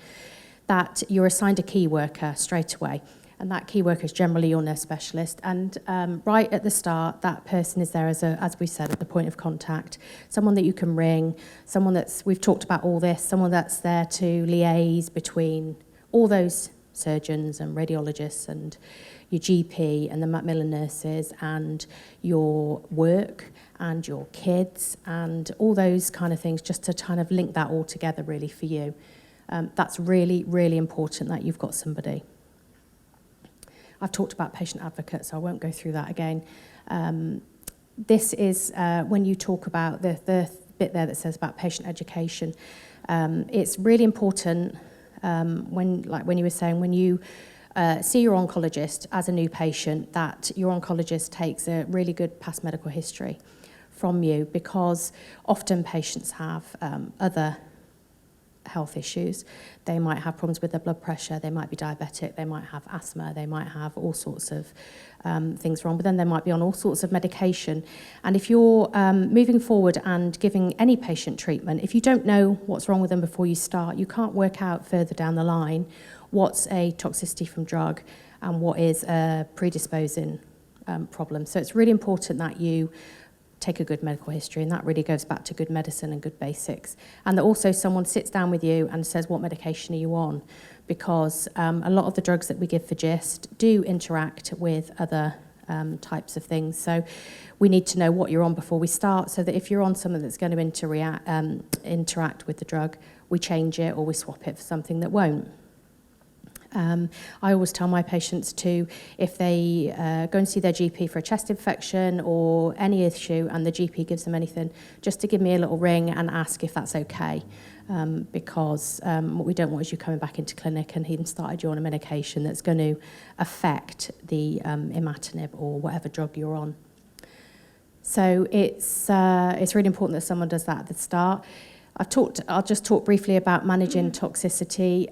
that you're assigned a key worker straight away. And that key worker is generally your nurse specialist. And right at the start, that person is there as we said, at the point of contact, someone that you can ring, someone we've talked about all this, someone that's there to liaise between all those surgeons and radiologists and your GP and the Macmillan nurses and your work and your kids and all those kind of things, just to kind of link that all together really for you. That's really, really important that you've got somebody. I've talked about patient advocates, so I won't go through that again. This is when you talk about the bit there that says about patient education. It's really important when you were saying, when you see your oncologist as a new patient, that your oncologist takes a really good past medical history from you, because often patients have other health issues. They might have problems with their blood pressure, they might be diabetic, they might have asthma, they might have all sorts of things wrong, but then they might be on all sorts of medication. And if you're moving forward and giving any patient treatment, if you don't know what's wrong with them before you start, you can't work out further down the line what's a toxicity from drug and what is a predisposing problem. So it's really important that you take a good medical history, and that really goes back to good medicine and good basics. And that also someone sits down with you and says, what medication are you on? Because a lot of the drugs that we give for GIST do interact with other types of things. So we need to know what you're on before we start, so that if you're on something that's going to interact with the drug, we change it or we swap it for something that won't. I always tell my patients to, if they go and see their GP for a chest infection or any issue and the GP gives them anything, just to give me a little ring and ask if that's okay. Because what we don't want is you coming back into clinic and he'd started you on a medication that's going to affect the imatinib or whatever drug you're on. So it's really important that someone does that at the start. I'll just talk briefly about managing toxicity.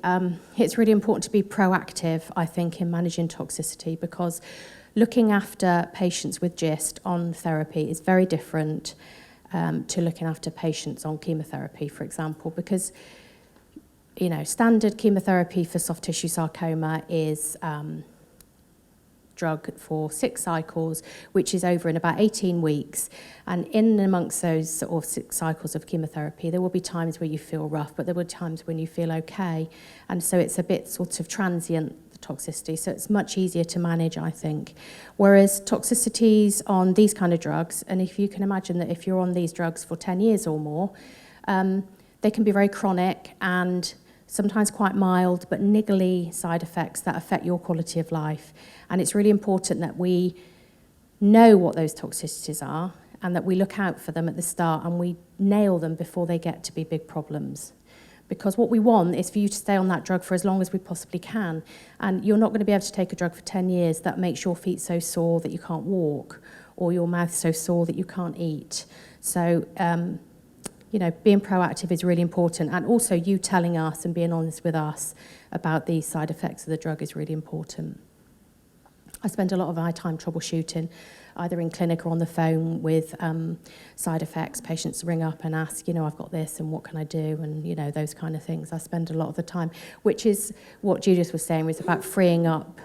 It's really important to be proactive, I think, in managing toxicity, because looking after patients with GIST on therapy is very different to looking after patients on chemotherapy, for example, because, you know, standard chemotherapy for soft tissue sarcoma is drug for 6 cycles, which is over in about 18 weeks. And in amongst those sort of 6 cycles of chemotherapy, there will be times where you feel rough, but there will be times when you feel okay. And so it's a bit sort of transient, the toxicity. So it's much easier to manage, I think. Whereas toxicities on these kind of drugs, and if you can imagine that if you're on these drugs for 10 years or more, they can be very chronic and sometimes quite mild, but niggly side effects that affect your quality of life. And it's really important that we know what those toxicities are and that we look out for them at the start and we nail them before they get to be big problems. Because what we want is for you to stay on that drug for as long as we possibly can. And you're not going to be able to take a drug for 10 years that makes your feet so sore that you can't walk, or your mouth so sore that you can't eat. So, you know, being proactive is really important. And also you telling us and being honest with us about these side effects of the drug is really important. I spend a lot of my time troubleshooting, either in clinic or on the phone with side effects. Patients ring up and ask, you know, I've got this and what can I do? And, you know, those kind of things. I spend a lot of the time, which is what Judith was saying, was about freeing up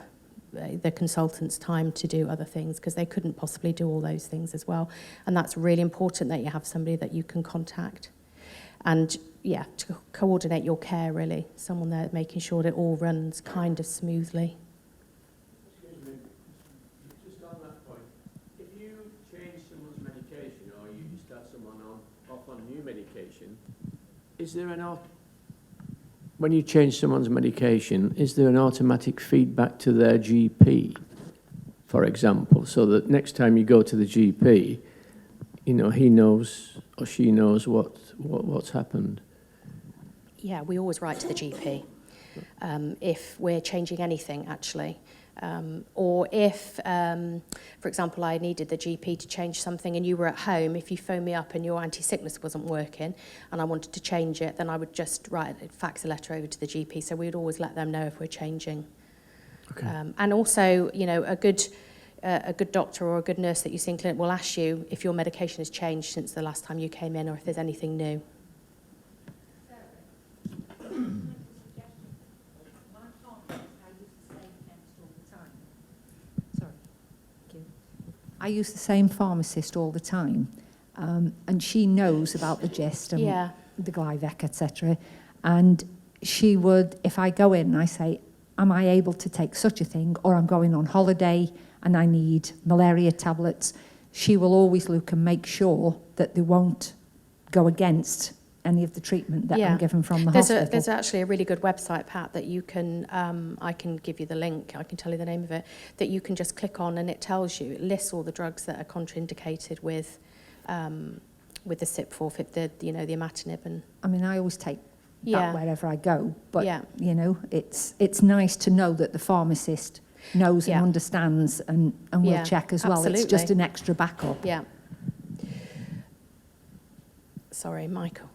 the consultant's time to do other things, because they couldn't possibly do all those things as well. And that's really important, that you have somebody that you can contact. And, yeah, to coordinate your care, really. Someone there making sure that it all runs kind of smoothly. Is there when you change someone's medication, is there an automatic feedback to their GP, for example, so that next time you go to the GP, you know, he knows or she knows what's happened? Yeah, we always write to the GP if we're changing anything, actually. Or if, for example, I needed the GP to change something and you were at home, if you phone me up and your anti-sickness wasn't working and I wanted to change it, then I would just fax a letter over to the GP. So we would always let them know if we're changing. Okay. And also, you know, a good doctor or a good nurse that you see in clinic will ask you if your medication has changed since the last time you came in or if there's anything new. I use the same pharmacist all the time, and she knows about the GIST and the Glyvec, etc. And she would, if I go in and I say, am I able to take such a thing, or I'm going on holiday and I need malaria tablets, she will always look and make sure that they won't go against any of the treatment that I'm given from the hospital. There's actually a really good website, Pat, that you can, I can give you the link, I can tell you the name of it, that you can just click on and it tells you, it lists all the drugs that are contraindicated with the CYP450, you know, the imatinib. And I mean, I always take that wherever I go, but, you know, it's nice to know that the pharmacist knows and understands and will check as well. Absolutely. It's just an extra backup. Yeah. Sorry, Michael.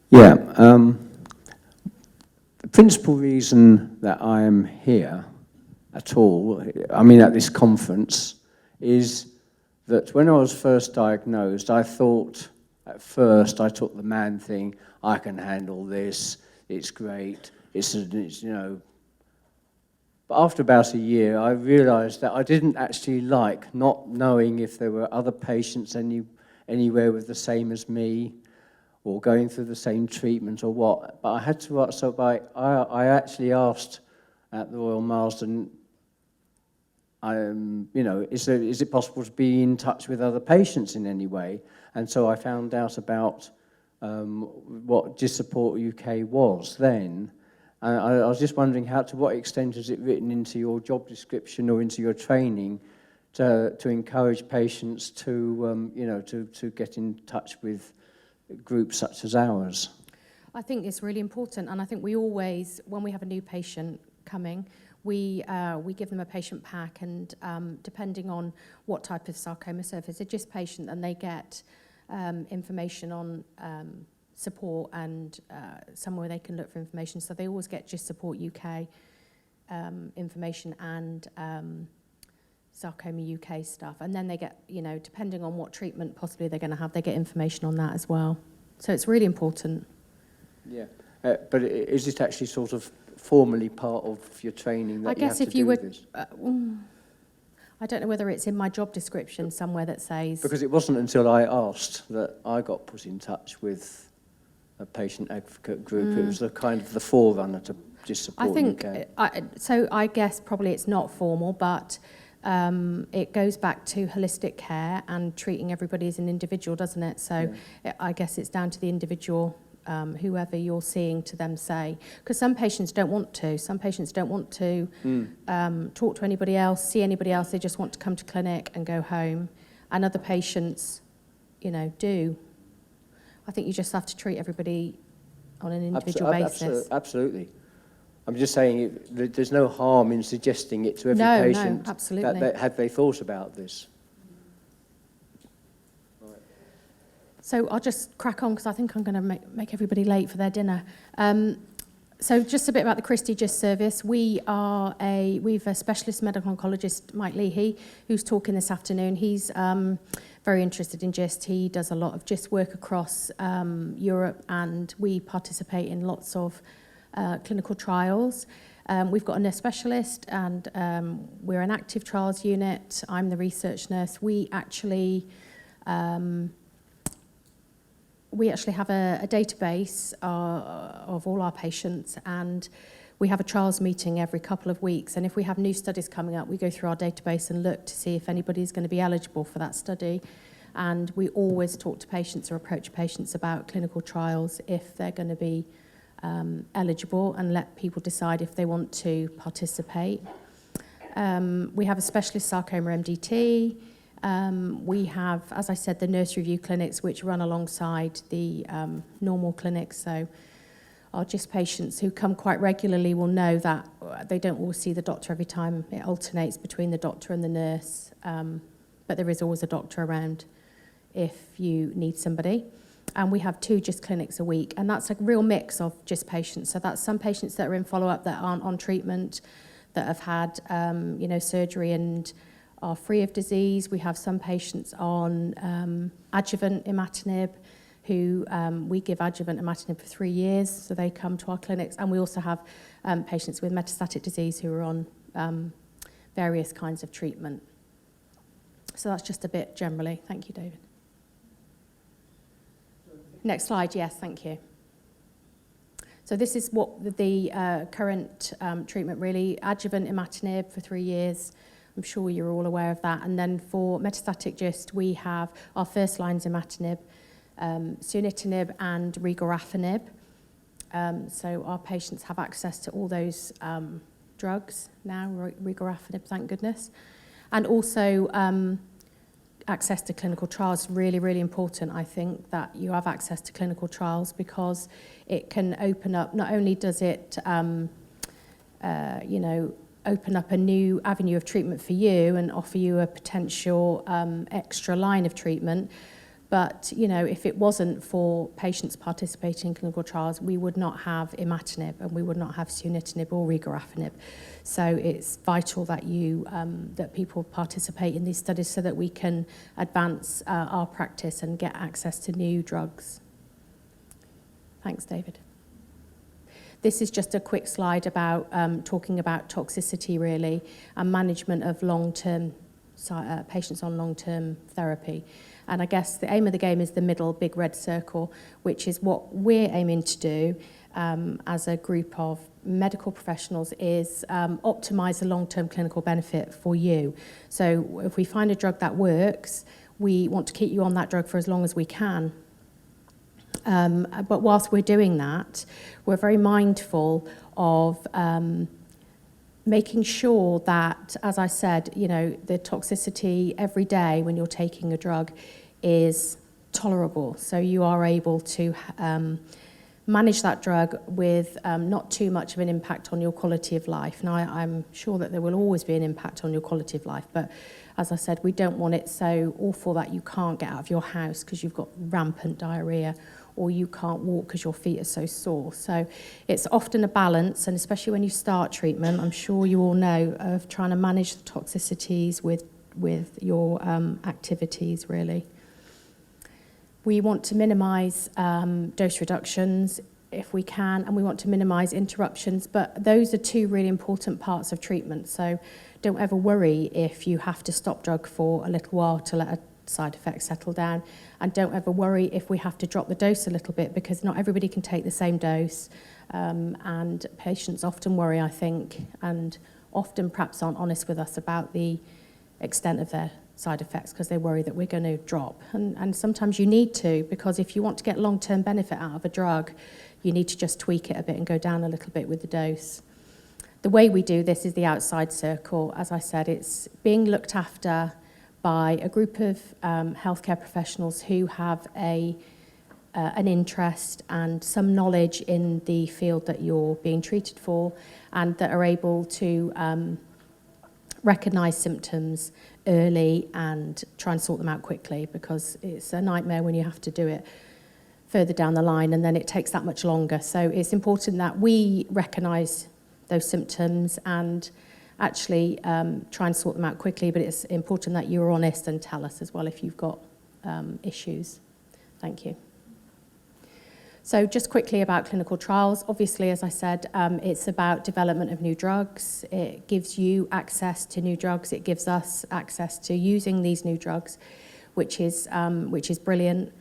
Yeah, the principal reason that I am here at all, I mean at this conference, is that when I was first diagnosed, I thought, at first I took the man thing, I can handle this, it's great, it's you know. But after about a year, I realised that I didn't actually like not knowing if there were other patients anywhere with the same as me, or going through the same treatment or what. But I had to, I actually asked at the Royal Marsden, you know, is it possible to be in touch with other patients in any way? And so I found out about what GIST Support UK was then. And I was just wondering to what extent is it written into your job description or into your training to encourage patients to, you know, to get in touch with groups such as ours? I think it's really important, and I think we always, when we have a new patient coming, we give them a patient pack, and depending on what type of sarcoma surface, a GIST patient, and they get information on support and somewhere they can look for information. So they always get GIST Support UK information and Sarcoma UK stuff. And then they get, you know, depending on what treatment possibly they're going to have, they get information on that as well. So it's really important. Yeah. But is it actually sort of formally part of your training that I guess you have if to you do were, this? I don't know whether it's in my job description somewhere that says... Because it wasn't until I asked that I got put in touch with a patient advocate group. It was the kind of the forerunner to GIST Support I think, UK. so I guess probably it's not formal, but it goes back to holistic care and treating everybody as an individual, doesn't it? So I guess it's down to the individual, whoever you're seeing, to them say. Because some patients don't want to. Some patients don't want to talk to anybody else, see anybody else. They just want to come to clinic and go home. And other patients, you know, do. I think you just have to treat everybody on an individual basis. Absolutely. I'm just saying there's no harm in suggesting it to every patient. No, absolutely. Had they thought about this? So I'll just crack on because I think I'm going to make everybody late for their dinner. So just a bit about the Christie GIST service. We've a specialist medical oncologist, Mike Leahy, who's talking this afternoon. He's very interested in GIST. He does a lot of GIST work across Europe, and we participate in lots of clinical trials. We've got a nurse specialist, and we're an active trials unit. I'm the research nurse. We actually have a database of all our patients, and we have a trials meeting every couple of weeks. And if we have new studies coming up, we go through our database and look to see if anybody's going to be eligible for that study. And we always talk to patients or approach patients about clinical trials if they're going to be eligible, and let people decide if they want to participate. We have a specialist sarcoma MDT. We have, as I said, the nurse review clinics, which run alongside the normal clinics. So our GIST patients who come quite regularly will know that they don't always see the doctor every time. It alternates between the doctor and the nurse, but there is always a doctor around if you need somebody. And we have 2 GIST clinics a week, and that's a real mix of GIST patients. So that's some patients that are in follow-up that aren't on treatment, that have had surgery and are free of disease. We have some patients on adjuvant imatinib who we give adjuvant imatinib for 3 years, so they come to our clinics. And we also have patients with metastatic disease who are on various kinds of treatment. So that's just a bit generally. Thank you, David. Next slide, yes, thank you. So this is what the current treatment really, adjuvant imatinib for 3 years. I'm sure you're all aware of that. And then for metastatic GIST, we have our first lines imatinib, sunitinib and regorafenib. So our patients have access to all those drugs now, regorafenib, thank goodness. And also access to clinical trials, really, really important, I think, that you have access to clinical trials, because it can open up, not only does it, open up a new avenue of treatment for you and offer you a potential extra line of treatment, but, you know, if it wasn't for patients participating in clinical trials, we would not have imatinib and we would not have sunitinib or regorafenib. So it's vital that that people participate in these studies so that we can advance our practice and get access to new drugs. Thanks, David. This is just a quick slide about talking about toxicity, really, and management of long-term patients on long-term therapy. And I guess the aim of the game is the middle big red circle, which is what we're aiming to do as a group of medical professionals, is optimize the long-term clinical benefit for you. So if we find a drug that works, we want to keep you on that drug for as long as we can. But whilst we're doing that, we're very mindful of making sure that, as I said, you know, the toxicity every day when you're taking a drug is tolerable. So you are able to manage that drug with not too much of an impact on your quality of life. Now, I'm sure that there will always be an impact on your quality of life, but as I said, we don't want it so awful that you can't get out of your house because you've got rampant diarrhea, or you can't walk because your feet are so sore. So it's often a balance, and especially when you start treatment, I'm sure you all know, of trying to manage the toxicities with your activities, really. We want to minimise dose reductions if we can, and we want to minimise interruptions, but those are two really important parts of treatment. So don't ever worry if you have to stop drug for a little while to let a side effect settle down, and don't ever worry if we have to drop the dose a little bit, because not everybody can take the same dose, and patients often worry, I think, and often perhaps aren't honest with us about the extent of their side effects because they worry that we're going to drop. And sometimes you need to, because if you want to get long-term benefit out of a drug, you need to just tweak it a bit and go down a little bit with the dose. The way we do this is the outside circle. As I said, it's being looked after by a group of healthcare professionals who have an interest and some knowledge in the field that you're being treated for, and that are able to recognise symptoms early and try and sort them out quickly, because it's a nightmare when you have to do it further down the line and then it takes that much longer. So it's important that we recognise those symptoms and actually try and sort them out quickly, but it's important that you're honest and tell us as well if you've got issues. Thank you. So just quickly about clinical trials. Obviously, as I said, it's about development of new drugs. It gives you access to new drugs. It gives us access to using these new drugs, which is brilliant.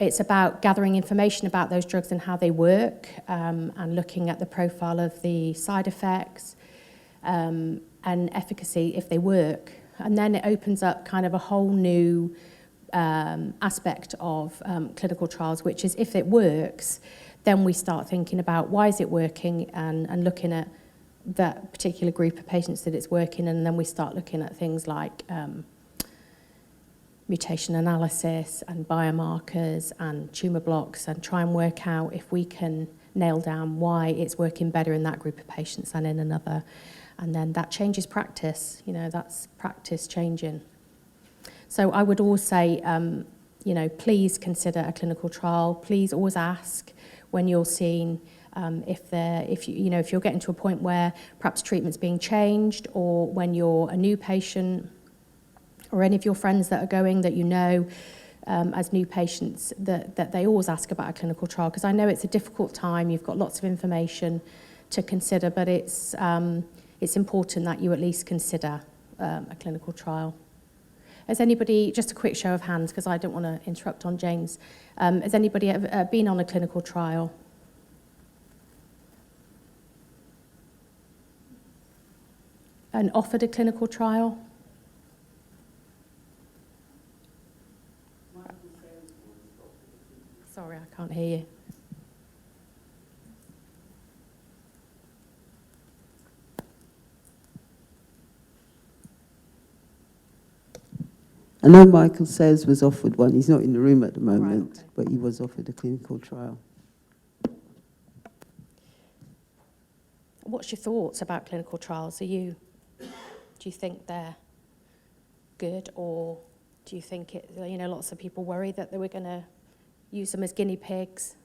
It's about gathering information about those drugs and how they work, and looking at the profile of the side effects and efficacy if they work. And then it opens up kind of a whole new aspect of clinical trials, which is if it works, then we start thinking about why is it working, and looking at that particular group of patients that it's working, and then we start looking at things like mutation analysis and biomarkers and tumour blocks, and try and work out if we can nail down why it's working better in that group of patients than in another. And then that changes practice, that's practice changing. So I would always say, please consider a clinical trial. Please always ask when you're seeing if you're getting to a point where perhaps treatment's being changed, or when you're a new patient, or any of your friends that are going that as new patients, that they always ask about a clinical trial, because I know it's a difficult time. You've got lots of information to consider, but it's important that you at least consider a clinical trial. Has anybody, just a quick show of hands, because I don't want to interrupt on James, has anybody ever been on a clinical trial? And offered a clinical trial? Sorry, I can't hear you. I know Michael Sayers was offered one. He's not in the room at the moment, right, okay, but he was offered a clinical trial. What's your thoughts about clinical trials? Do you think they're good, or do you think lots of people worry that they were going to use them as guinea pigs?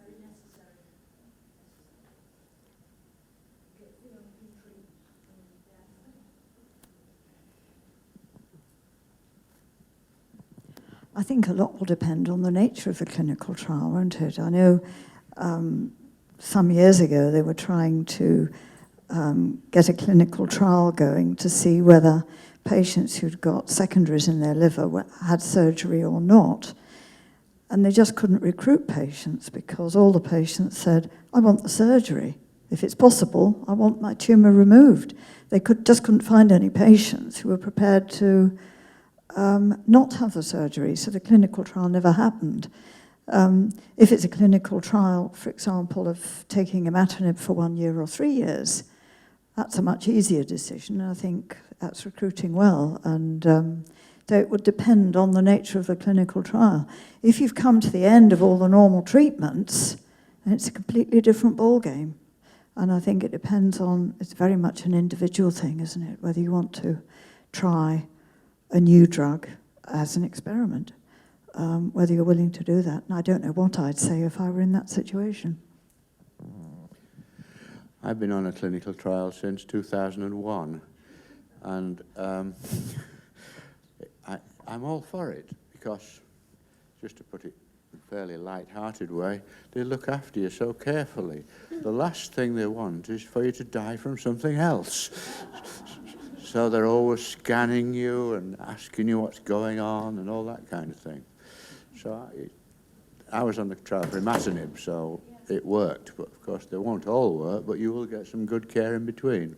I think a lot will depend on the nature of the clinical trial, won't it? I know some years ago they were trying to get a clinical trial going to see whether patients who'd got secondaries in their liver had surgery or not. And they just couldn't recruit patients because all the patients said, I want the surgery. If it's possible, I want my tumour removed. They just couldn't find any patients who were prepared to not have the surgery, so the clinical trial never happened. If it's a clinical trial, for example, of taking imatinib for 1 year or 3 years, that's a much easier decision. I think that's recruiting well, and it would depend on the nature of the clinical trial. If you've come to the end of all the normal treatments, And it's a completely different ballgame. And I think it depends on, it's very much an individual thing, isn't it? Whether you want to try a new drug as an experiment, whether you're willing to do that. And I don't know what I'd say if I were in that situation. I've been on a clinical trial since 2001, and I'm all for it, because, just to put it in a fairly light-hearted way, they look after you so carefully. The last thing they want is for you to die from something else. So they're always scanning you and asking you what's going on and all that kind of thing. So I was on the trial for imatinib, so it worked. But of course, they won't all work, but you will get some good care in between.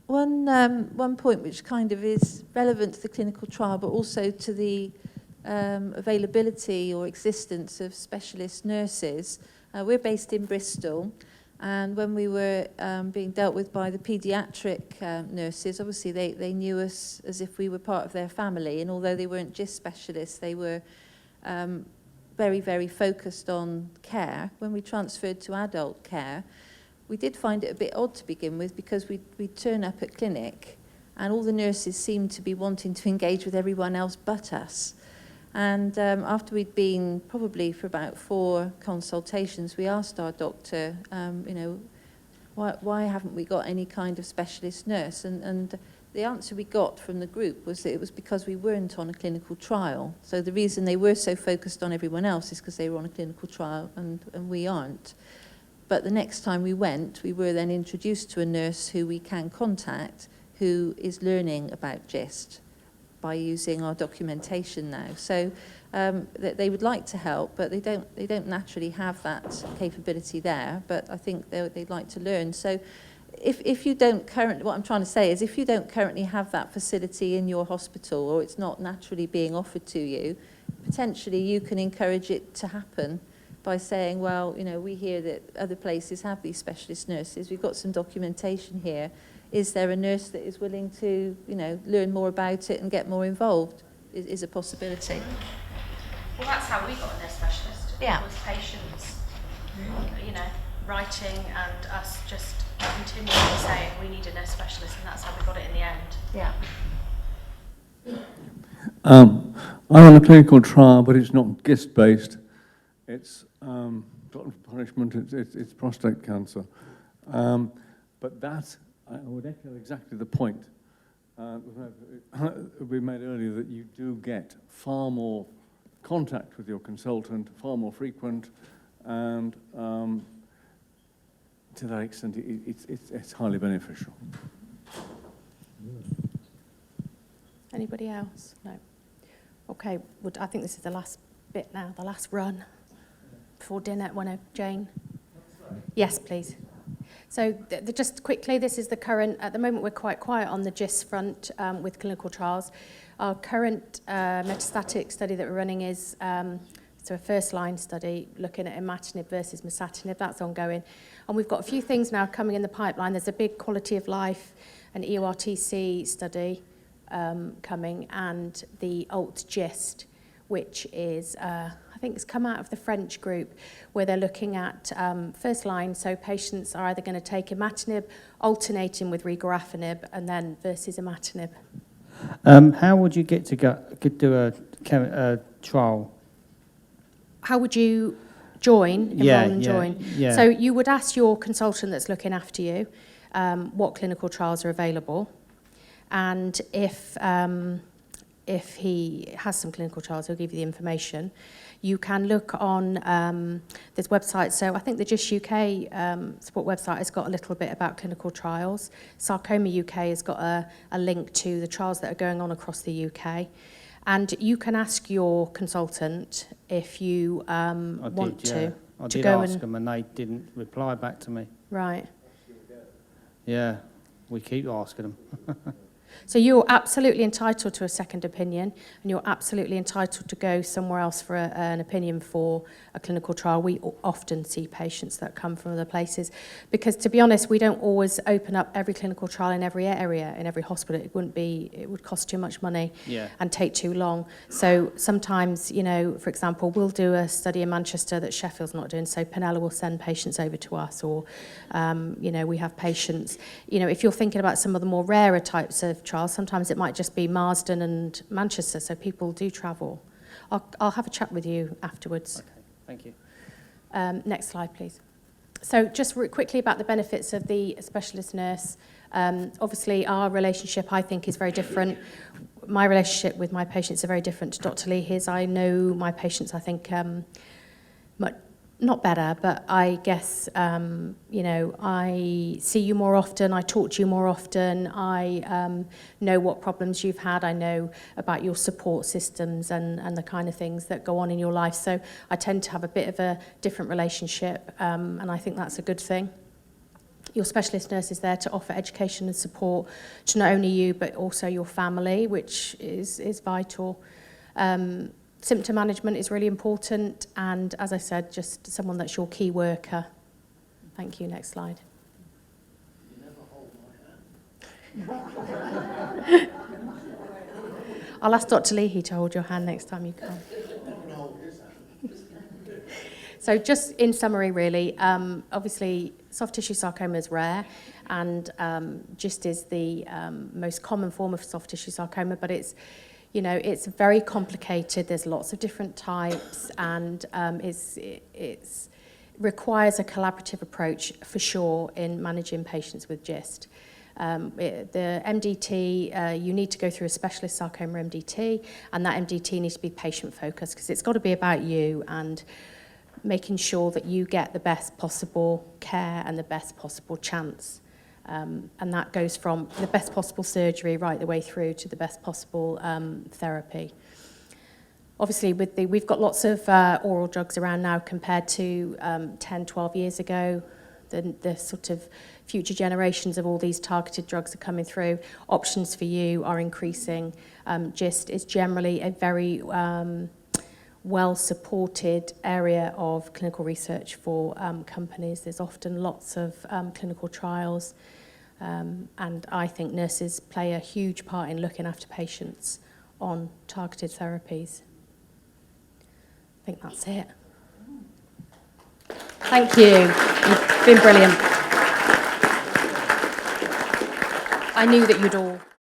One point which kind of is relevant to the clinical trial, but also to the availability or existence of specialist nurses. We're based in Bristol, and when we were being dealt with by the paediatric nurses, obviously they knew us as if we were part of their family, and although they weren't GIST specialists, they were very, very focused on care. When we transferred to adult care, we did find it a bit odd to begin with, because we'd turn up at clinic and all the nurses seemed to be wanting to engage with everyone else but us. And after we'd been probably for about 4 consultations, we asked our doctor, you know, why haven't we got any kind of specialist nurse? And the answer we got from the group was that it was because we weren't on a clinical trial. So the reason they were so focused on everyone else is because they were on a clinical trial and we aren't. But the next time we went, we were then introduced to a nurse who we can contact, who is learning about GIST by using our documentation now. So they would like to help, but they don't naturally have that capability there. But I think they'd like to learn. So if you don't currently, what I'm trying to say is, if you don't currently have that facility in your hospital, or it's not naturally being offered to you, potentially you can encourage it to happen by saying, well, you know, we hear that other places have these specialist nurses. We've got some documentation here. Is there a nurse that is willing to, you know, learn more about it and get more involved? Is a possibility. Well, that's how we got a nurse specialist. Yeah. With patients, you know, writing and us just continually saying we need a nurse specialist, and that's how we got it in the end. Yeah. I'm on a clinical trial, but it's not GIST-based. It's glutton for punishment, it's prostate cancer. But that, I would echo exactly the point we made earlier, that you do get far more contact with your consultant, far more frequent, and to that extent, it's highly beneficial. Anybody else? No. Okay, I think this is the last bit now, the last run before dinner. Jane? Yes, please. So just quickly, this is the current, at the moment we're quite quiet on the GIST front with clinical trials. Our current metastatic study that we're running is so a first-line study looking at imatinib versus masitinib. That's ongoing. And we've got a few things now coming in the pipeline. There's a big quality of life and EORTC study coming, and the alt-GIST, which is, I think it's come out of the French group, where they're looking at first line, so patients are either going to take imatinib, alternating with regorafenib, and then versus imatinib. How would you get to do a trial? How would you join, enroll and join? Yeah. So you would ask your consultant that's looking after you what clinical trials are available, and if he has some clinical trials, he'll give you the information. You can look on this website. So I think the GIST UK support website has got a little bit about clinical trials. Sarcoma UK has got a link to the trials that are going on across the UK. And you can ask your consultant if you want to. I did ask them and they didn't reply back to me. Right. Yeah, we keep asking them. So you're absolutely entitled to a second opinion, and you're absolutely entitled to go somewhere else for an opinion for a clinical trial. We often see patients that come from other places, because to be honest, we don't always open up every clinical trial in every area, in every hospital. It would cost too much money and take too long. So sometimes, you know, for example, we'll do a study in Manchester that Sheffield's not doing, so Penella will send patients over to us, or, you know, we have patients. You know, if you're thinking about some of the more rarer types of trials, sometimes it might just be Marsden and Manchester, so people do travel. I'll have a chat with you afterwards. Okay, thank you. Next slide, please. So just quickly about the benefits of the specialist nurse. Obviously, our relationship, I think, is very different. My relationship with my patients are very different to Dr. Lee. His, I know my patients, I think, not better, but I guess, you know, I see you more often, I talk to you more often, I know what problems you've had, I know about your support systems and the kind of things that go on in your life. So I tend to have a bit of a different relationship, and I think that's a good thing. Your specialist nurse is there to offer education and support to not only you, but also your family, which is vital. Symptom management is really important, and as I said, just someone that's your key worker. Thank you. Next slide. I'll ask Dr. Leahy to hold your hand next time you come. So just in summary, really, obviously soft tissue sarcoma is rare, and GIST is the most common form of soft tissue sarcoma, but it's, you know, it's very complicated. There's lots of different types, and it requires a collaborative approach for sure in managing patients with GIST. The MDT, you need to go through a specialist sarcoma MDT, and that MDT needs to be patient focused, because it's got to be about you and making sure that you get the best possible care and the best possible chance. And that goes from the best possible surgery right the way through to the best possible therapy. Obviously, we've got lots of oral drugs around now compared to 10, 12 years ago. The sort of future generations of all these targeted drugs are coming through. Options for you are increasing. GIST is generally a very well-supported area of clinical research for companies. There's often lots of clinical trials, and I think nurses play a huge part in looking after patients on targeted therapies. I think that's it. Thank you. You've been brilliant. I knew that you'd all